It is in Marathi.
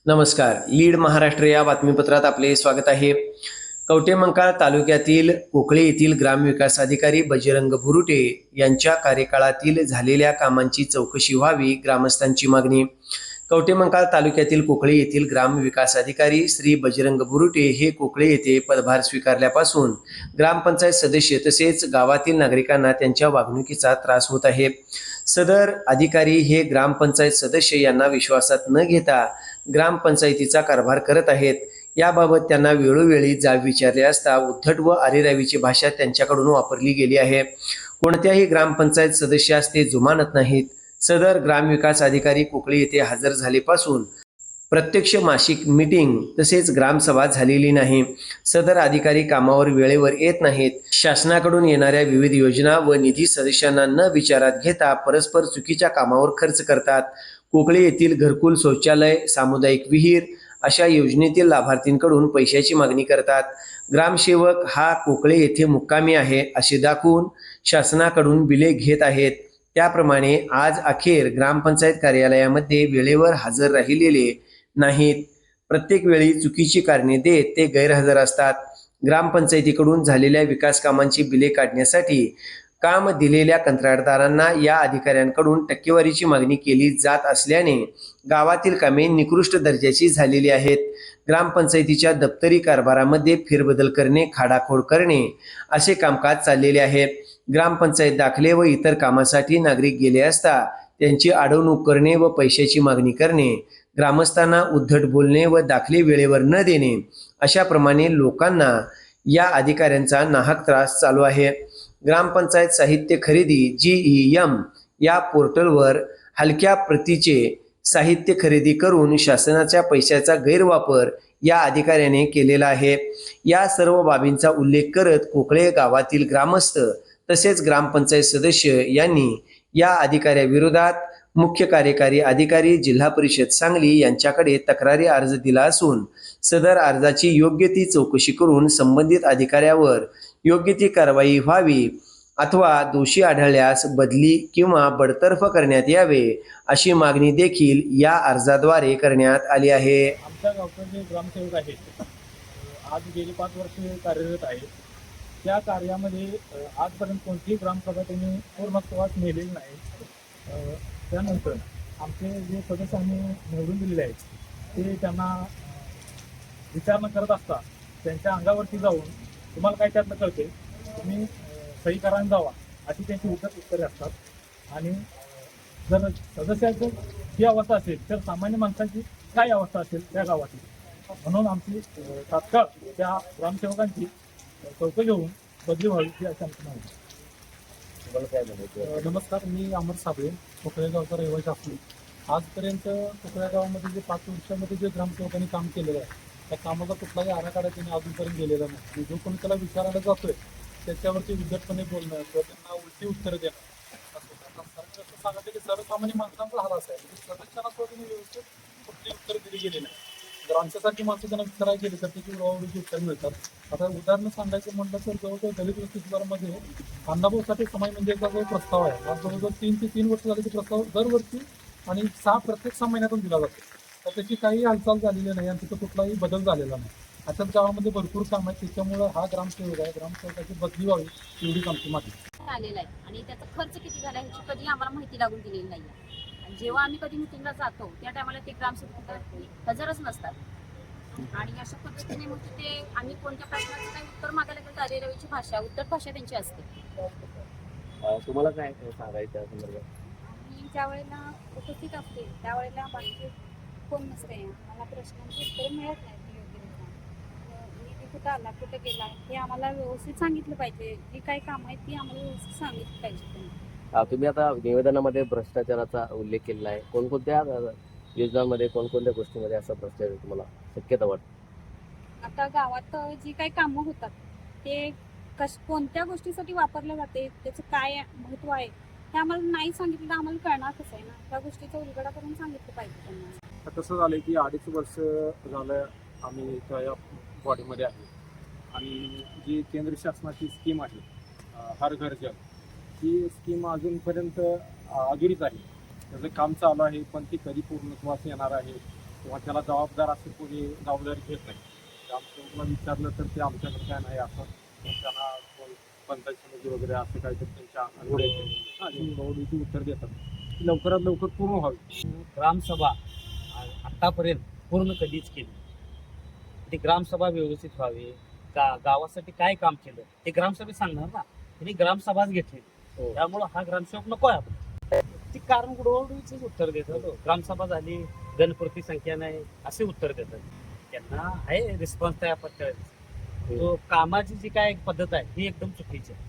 नमस्कार. लीड महाराष्ट्र या बातमीपत्रात आपले स्वागत आहे. कवठेमंकाळ तालुक्यातील कोकळे येथील ग्रामविकास अधिकारी बजरंग भुरुटे यांच्या कार्यकाळातील झालेल्या कामांची चौकशी व्हावी, ग्रामस्थांची मागणी. कवठेमंकाळ तालुक्यातील कोकळे येथील ग्रामविकास अधिकारी श्री बजरंग भुरुटे हे कोकळे येथे पदभार स्वीकारल्यापासून ग्रामपंचायत सदस्य तसेच गावातील नागरिकांना त्यांच्या वागणुकीचा त्रास होत आहे. सदर अधिकारी हे ग्रामपंचायत सदस्य यांना विश्वासात न घेता ग्रामपंचायतीचा कारभार करत आहेत. याबाबत त्यांना वेळोवेळी जाब विचारले असता उद्धट व अरेरावीची भाषा त्यांच्याकडून वापरली गेली आहे. कोणत्याही ग्रामपंचायत सदस्यास ते जुमानत नाहीत. सदर ग्रामविकास अधिकारी कोकळे येथे हजर झालेपासून प्रत्यक्ष मासिक मीटिंग तसेच ग्रामसभा झालेली नाही. सदर अधिकारी कामावर वेळेवर येत नाहीत. शासनाकडून येणाऱ्या विविध योजना व निधी सदस्यांना न विचारात घेता परस्पर चुकीच्या कामावर खर्च करतात. कोकळे येथील घरकुल शौचालय, सामुदायिक विहीर अशा योजनेतील लाभार्थींकडून पैशाची मागणी करतात. ग्रामसेवक हा कोकळे येथे मुक्कामी आहे असे दाखवून शासनाकडून बिले घेत आहेत. त्याप्रमाणे आज अखेर ग्रामपंचायत कार्यालयामध्ये वेळेवर हजर राहिलेले नाहीत. प्रत्येक वेळी चुकीची कारणे देत ते गैरहजर असतात. ग्रामपंचायतीकडून झालेल्या विकास कामांची बिले काढण्यासाठी काम दिलेल्या कंत्राटदारांना या अधिकाऱ्यांकडून टक्केवारीची मागणी केली जात असल्याने गावातील कामे निकृष्ट दर्जाची झालेली आहेत. ग्रामपंचायतीच्या दप्तरी कारभारामध्ये फेरबदल करणे, खाडाखोड करणे असे कामकाज चाललेले आहे. ग्रामपंचायत दाखले व इतर कामासाठी नागरिक गेले असता त्यांची अडवणूक करणे व पैशाची मागणी करणे, ग्रामस्थांना उद्धट बोलणे व दाखले वेळेवर न देणे अशाप्रमाणे लोकांना या अधिकाऱ्यांचा नाहक त्रास चालू आहे. ग्रामपंचायत साहित्य खरेदी GEM या पोर्टलवर हलक्या प्रतीचे साहित्य खरेदी करून शासनाच्या पैशाचा गैरवापर या अधिकाऱ्याने केलेला आहे. या सर्व बाबींचा उल्लेख करत कोकळे गावातील ग्रामस्थ तसेच ग्रामपंचायत सदस्य यांनी या अधिकाऱ्याविरोधात मुख्य कार्यकारी अधिकारी जिल्हा परिषद सांगली यांच्याकडे तक्रारी अर्ज दिला असून सदर अर्जाची योग्य ती चौकशी करून संबंधित अधिकाऱ्यावर योग्य ती कारवाई व्हावी अथवा दोषी आढळल्यास बदली किंवा बडतर्फ करण्यात यावे अशी मागणी देखील या अर्जाद्वारे करण्यात आली आहे. आमच्या गावचे जे ग्रामसेवक आहेत आज गेली 5 वर्षे कार्यरत आहेत. त्या कार्यामध्ये आजपर्यंत कोणतीही ग्रामसभा त्यांनी पूर्णत्वास नेलेली नाही. त्यानंतर आमचे जे सदस्य आम्ही निवडून दिलेले आहेत ते त्यांना विचारणा करत असता त्यांच्या अंगावरती जाऊन तुम्हाला काय त्यातनं कळते, तुम्ही सही करायला जावा अशी त्यांची उत्तरे असतात. आणि जर सदस्याचं ही अवस्था असेल तर सामान्य माणसाची काय अवस्था असेल त्या गावाची. म्हणून आमची तात्काळ त्या ग्रामसेवकांची चौकशी होऊन बदली व्हावी ही अशी आमची मागणी. नमस्कार, मी अमर साबळे, कोकळे गावचा रहिवासी असून आजपर्यंत कोकळे गावामध्ये जे 5 वर्षामध्ये जे ग्रामसेवकांनी काम केलेलं आहे त्या कामाचा कुठलाही आराखडा त्यांनी अजूनपर्यंत गेलेला नाही. जो कोणी त्याला विचारायला जातोय त्याच्यावरती विद्यार्थ्याने बोलणं किंवा त्यांना उलटी उत्तरं देणं असं सांगितलं की सर्वसामान्य माणसांचा हाल असा आहे. सदस्यांना त्यांनी व्यवस्थित कुठली उत्तर दिली गेली नाही. जर आमच्यासारखी माणसं त्यांना विचारायला गेली तर त्याची उडवाउडीची उत्तर मिळतात. आता उदाहरण सांगायचं म्हटलं तर जवळजवळ दलित वस्ती सुधारमध्ये अण्णाभाऊसाठी समाज मंदिराचा जो प्रस्ताव आहे आज जवळजवळ 3 ते 3 वर्ष झाले. ते प्रस्ताव दरवर्षी आणि प्रत्येक 6 महिन्यातून दिला जातो. तर त्याची काही हालचाल झालेली नाही आणि तिथं कुठलाही बदल झालेला नाही. अशाच गावामध्ये भरपूर काम आहे. त्याच्यामुळे हा ग्रामसेवक आहे, ग्रामसेवकाची बदली व्हावी एवढीच आमची मागणी आलेला आहे. आणि त्याचा खर्च किती झाला ह्याची कधी आम्हाला माहिती लागून दिलेली नाही आहे. आणि जेव्हा आम्ही कधी मिटिंगला जातो त्या टायमाला ते ग्रामसेवक हजरच नसतात. आणि अशा पद्धतीने मग ते आम्ही कोणत्या प्रश्नाचं काही उत्तर मागायला गेलं तर अरेरावीची भाषा, उद्धट भाषा त्यांची असते. तुम्हाला काय सांगायचं त्या संदर्भात? मी ज्या वेळेला उपस्थित असते त्यावेळेला बाकी कोण नसते. मला प्रश्नांची उत्तरं मिळत नाहीत योग्यरित्या. निधी कुठं आला, कुठं गेला हे आम्हाला व्यवस्थित सांगितलं पाहिजे. जी काही कामं आहेत ती आम्हाला व्यवस्थित सांगितलं पाहिजे. तुम्ही आता निवेदनामध्ये भ्रष्टाचाराचा उल्लेख केलेला आहे. कोणकोणत्या योजनांमध्ये कोणकोणत्या गोष्टींमध्ये असा भ्रष्टाचार तुम्हाला शक्यता वाटते? आता गावात जी काही कामं होतात ते कोणत्या गोष्टीसाठी वापरले जाते, त्याचं काय महत्त्व आहे हे आम्हाला नाही सांगितलं तर आम्हाला कळणार कसं आहे ना. त्या गोष्टीचा उलगडा करून सांगितलं पाहिजे त्यांना. कसं झालं की 2.5 वर्ष झालं आम्ही त्या बॉडीमध्ये आहे. आणि जी केंद्र शासनाची स्कीम आहे हर घर जल, ही स्कीम अजूनपर्यंत अधुरीच आहे. त्याचं काम चालू आहे पण ती कधी पूर्णत्वास येणार आहे किंवा त्याला जबाबदार असे कोणी जबाबदारी घेत नाही. ग्रामसेवकला विचारलं तर ते आमच्याकडे काय नाही असं त्यांना पंचायत समिती वगैरे असं काहीतरी त्यांच्या निवडीची उत्तर देतात. लवकरात लवकर पूर्ण व्हावी. ग्रामसभा आतापर्यंत पूर्ण कधीच केली. ती ग्रामसभा व्यवस्थित व्हावी, गावासाठी काय काम केलं ते ग्रामसभेत सांगणार ना. त्यांनी ग्रामसभाच घेतली, त्यामुळं हा ग्रामसेवक नको आहे आपण. ती कारण गुडवडीच उत्तर देतात. ग्रामसभा झाली, गणपती संख्या नाही असे उत्तर देतात. त्यांना आहे रिस्पॉन्स त्या पत्त्यावर. तो कामाची जी काय पद्धत आहे ही एकदम चुकीची आहे.